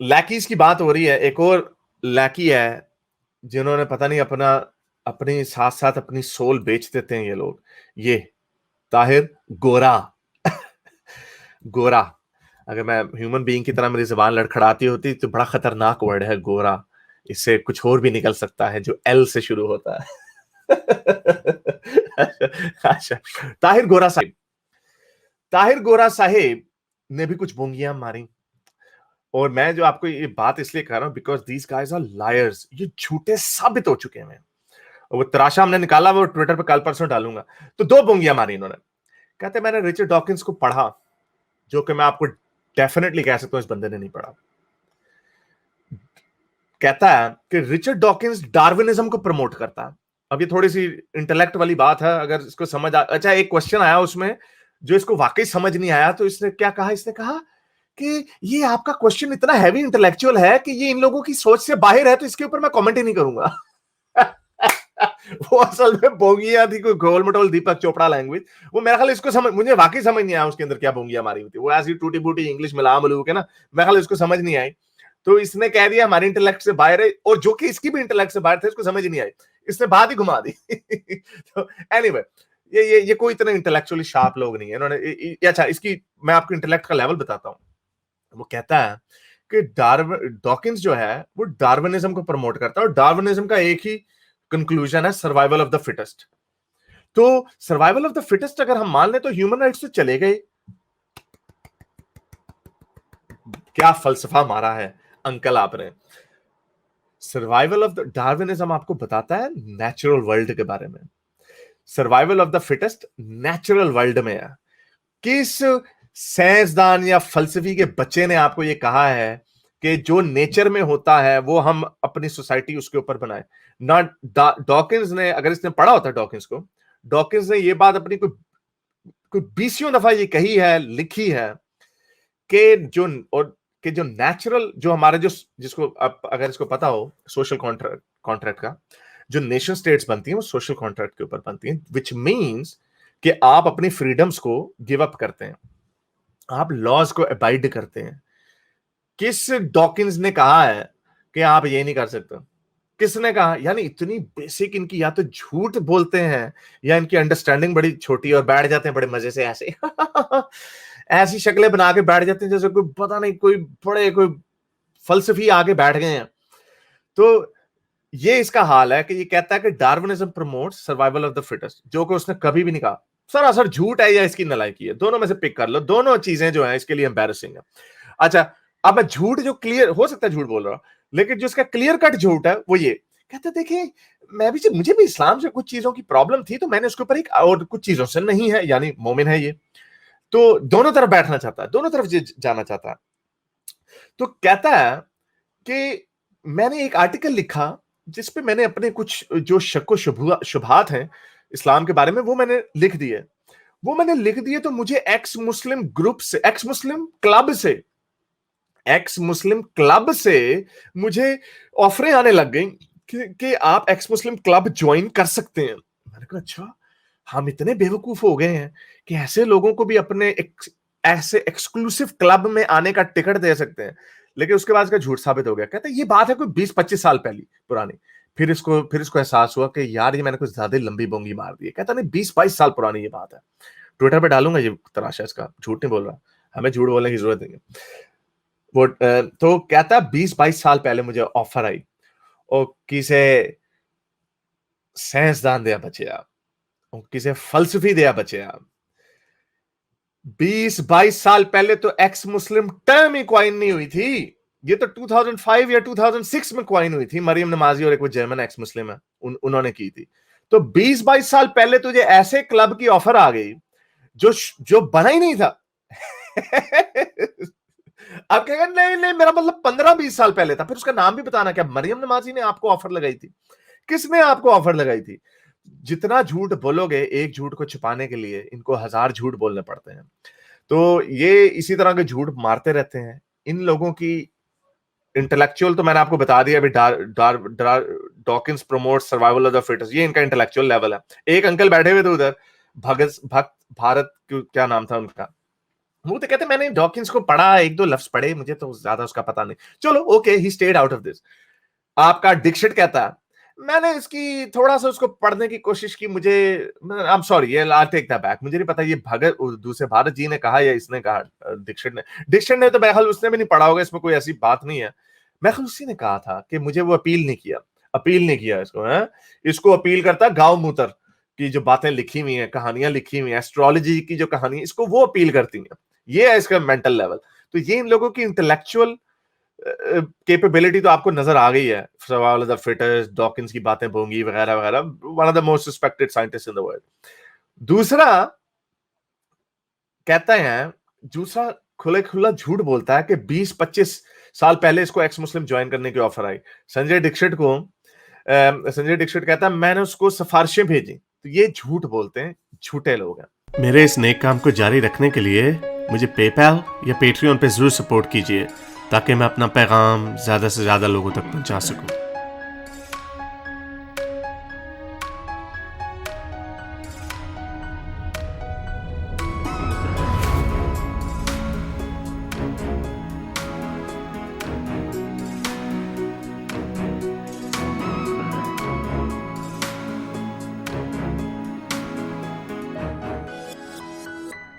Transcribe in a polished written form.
लैकीज की बात हो रही है, एक और लैकी है जिन्होंने पता नहीं अपना अपने साथ साथ अपनी सोल बेच देते हैं ये लोग। ये ताहिर गोरा गोरा, अगर मैं ह्यूमन बीइंग की तरह मेरी जबान लड़खड़ाती होती तो बड़ा खतरनाक वर्ड है गोरा, इससे कुछ और भी निकल सकता है जो एल से शुरू होता है। अच्छा, ताहिर गोरा साहिब, ताहिर गोरा साहिब ने भी कुछ बोंगियां मारी। और मैं जो आपको ये बात इसलिए कह रहा हूं because these guys are liars, ये झूठे साबित हो चुके हैं। और वो तराशा हमने निकाला, वो ट्विटर पे कल परसों डालूंगा। तो दो बोंगियां मारी इन्होंने। कहते मैंने रिचर्ड डॉकिंस को पढ़ा, जो कि मैं आपको डेफिनेटली कह सकता हूं इस बंदे ने नहीं पढ़ा। कहता है कि रिचर्ड डॉकिंस डार्विनिज्म को प्रमोट करता है। अब ये थोड़ी सी इंटेलेक्ट वाली बात है, अगर इसको समझ अच्छा, एक क्वेश्चन आया उसमें जो इसको वाकई समझ नहीं आया, तो इसने क्या कहा, इसने कहा कि ये आपका क्वेश्चन इतना हैवी इंटेलेक्चुअल है कि ये इन लोगों की सोच से बाहर है, तो इसके ऊपर मैं कमेंट ही नहीं करूंगा। वो असल में बोंगिया थी, कोई गोल मटोल दीपक चोपड़ा लैंग्वेज। वो मेरा ख्याल इसको समझ, मुझे वाकई समझ नहीं आया उसके अंदर क्या बोंगिया मारी हुई थी। वो ऐसी टूटी फूटी इंग्लिश मिला मलू के ना, मेरा ख्याल इसको समझ नहीं आई। तो इसने कह दिया हमारे इंटेलेक्ट से बाहर है, और जो कि इसकी भी इंटेलेक्ट से बाहर थे, इसको समझ नहीं आई, इसने बात ही घुमा दी। तो एनीवे, ये कोई इतने इंटेलेक्चुअली शार्प लोग नहीं है इन्होंने। अच्छा, इसकी मैं आपको इंटेलेक्ट का लेवल बताता हूँ। वो कहता है कि डॉकिंस जो है वो डार्विनिज्म को प्रमोट करता है, और डार्विनिज्म का एक ही कंक्लूजन है, सर्वाइवल ऑफ द फिटेस्ट। तो सर्वाइवल ऑफ द फिटेस्ट अगर हम मान लें तो ह्यूमन राइट्स तो चले गए। क्या फलसफा मारा है अंकल आपने। सर्वाइवल ऑफ द डार्विनिज्म आपको बताता है नेचुरल वर्ल्ड के बारे में। Survival of the fittest natural world में है। किस साइंसदान या फलसफी के बच्चे ने आपको यह कहा है कि जो नेचर में होता है वो हम अपनी सोसाइटी उसके ऊपर बनाए? ना डॉकिंस ने, अगर इसने पढ़ा होता डॉकिंस को, डॉकिंस ने यह बात अपनी कोई 20 दफा ये कही है, लिखी है कि जो नेचुरल, जो हमारे जो, जिसको अगर इसको पता हो सोशल कॉन्ट्रैक्ट का, जो नेशन स्टेट्स बनती हैं वो सोशल कॉन्ट्रैक्ट के ऊपर बनती हैं, विच मीन्स कि आप अपनी फ्रीडम्स को गिव अप करते हैं, आप लॉज को अबाइड करते हैं। किस डॉकिंस ने कहा है कि आप ये नहीं कर सकते? किसने कहा? यानी इतनी बेसिक इनकी, या तो झूठ बोलते हैं या इनकी अंडरस्टैंडिंग बड़ी छोटी, और बैठ जाते हैं बड़े मजे से ऐसे ऐसी शक्लें बना के बैठ जाते हैं जैसे कोई पता नहीं कोई फलसफी आगे बैठ गए हैं। तो ये इसका हाल है कि ये कहता है कि Darwinism promotes survival of the fittest, जो कि उसने कभी भी नहीं कहा। सरासर झूठ है या इसकी नलायकी है, दोनों में से पिक कर लो। दोनों चीजें जो है इसके लिए एम्बैरेसिंग है। अच्छा, अब मैं झूठ जो क्लियर हो सकता है झूठ बोल रहा हूं, लेकिन जो इसका क्लियर कट झूठ है वो ये कहते, देखिए मुझे भी इस्लाम से कुछ चीजों की प्रॉब्लम थी, तो मैंने उसके ऊपर एक, और कुछ चीजों से नहीं है, यानी मोमिन है ये, तो दोनों तरफ बैठना चाहता है, दोनों तरफ जाना चाहता है। तो कहता है कि मैंने एक आर्टिकल लिखा जिसपे मैंने अपने कुछ जो शक शुभात हैं इस्लाम के बारे में, वो मैंने लिख दिए। तो मुझे एक्स मुस्लिम ग्रुप से, एक्स मुस्लिम क्लब से मुझे ऑफरें आने लग गई कि आप एक्स मुस्लिम क्लब ज्वाइन कर सकते हैं। मैंने कहा अच्छा, हम इतने बेवकूफ हो गए हैं कि ऐसे लोगों को भी अपने ऐसे एक्सक्लूसिव क्लब में आने का टिकट दे सकते हैं। लेकिन उसके बाद इसका झूठ साबित हो गया। कहते ये बात है कोई 20-25 साल पहले पुरानी। फिर इसको एहसास हुआ कि यार ये मैंने कुछ ज्यादा लंबी बोंगी मार दी है। कहता नहीं, 20-22 साल पुरानी ये बात है। ट्विटर पे डालूंगा ये तराशा, इसका झूठ नहीं बोल रहा, हमें झूठ बोलने की जरूरत नहीं है। वो तो कहता 20-22 साल पहले मुझे ऑफर आई, और किसे साइंसदान दिया बचया, और किसे फलसफी दिया बचया। 20-22 साल पहले तो एक्स मुस्लिम टर्म ही क्वाइन नहीं हुई थी। ये तो 2005 या 2006 में क्वाइन हुई थी। मरियम नमाजी और एक वो जर्मन एक्स मुस्लिम है, उन्होंने की थी। तो 20-22 साल पहले तुझे ऐसे क्लब की ऑफर आ गई जो बना ही नहीं था। आप कहेंगे नहीं नहीं, मेरा मतलब 15-20 साल पहले था। फिर उसका नाम भी बताना, क्या मरियम नमाजी ने आपको ऑफर लगाई थी? किसने आपको ऑफर लगाई थी? जितना झूठ बोलोगे एक झूठ को छिपाने के लिए इनको 1000 झूठ बोलने पड़ते हैं। तो ये इसी तरह के झूठ मारते रहते हैं। इन लोगों की इंटेलेक्चुअल तो मैंने आपको बता दिया अभी, Dawkins promote survival of the fittest, ये इनका इंटेलेक्चुअल लेवल है। एक अंकल बैठे हुए थे उधर, भक्त भारत, क्या नाम था उनका, वो तो कहते मैंने डॉकिंस को पढ़ा, एक दो लफ्ज पढ़े, मुझे तो ज्यादा उसका पता नहीं। चलो okay, he stayed out of this. आपका डिक्शट कहता है मैंने इसकी थोड़ा सा उसको पढ़ने की कोशिश की, मुझे आई एम सॉरी, ये आई टेक दैट बैक, मुझे नहीं पता ये भगत दूसरे भारत जी ने कहा या इसने कहा, डिक्शट ने तो बहरहाल उसने भी नहीं पढ़ा होगा, इसमें कोई ऐसी बात नहीं है। बहरहाल उसी ने कहा था कि मुझे वो अपील नहीं किया इसको, है इसको अपील करता गांव मूत्र की जो बातें लिखी हुई हैं, कहानियां लिखी हुई हैं, एस्ट्रोलॉजी की जो कहानी, इसको वो अपील करती हैं। ये है इसका मेंटल लेवल। तो ये इन लोगों की इंटेलेक्चुअल कैपेबिलिटी तो आपको नजर आ गई है। Survival of the fittest, Dawkins की बातें होंगी वगैरह वगैरह, one of the most respected scientist in the world. दूसरा कहता है, दूसरा खुले खुला झूठ बोलता है कि 20-25 साल पहले इसको एक्स मुस्लिम ज्वाइन करने की ऑफर आई संजय दीक्षित को। संजय दीक्षित कहता है मैंने उसको सिफारिशें भेजी। तो ये झूठ बोलते हैं, झूठे लोग हैं। मेरे इस नेक काम को जारी रखने के लिए मुझे पेपैल या पेट्रियन पे जरूर सपोर्ट कीजिए, ताकि मैं अपना पैगाम ज्यादा से ज्यादा लोगों तक पहुंचा सकूं।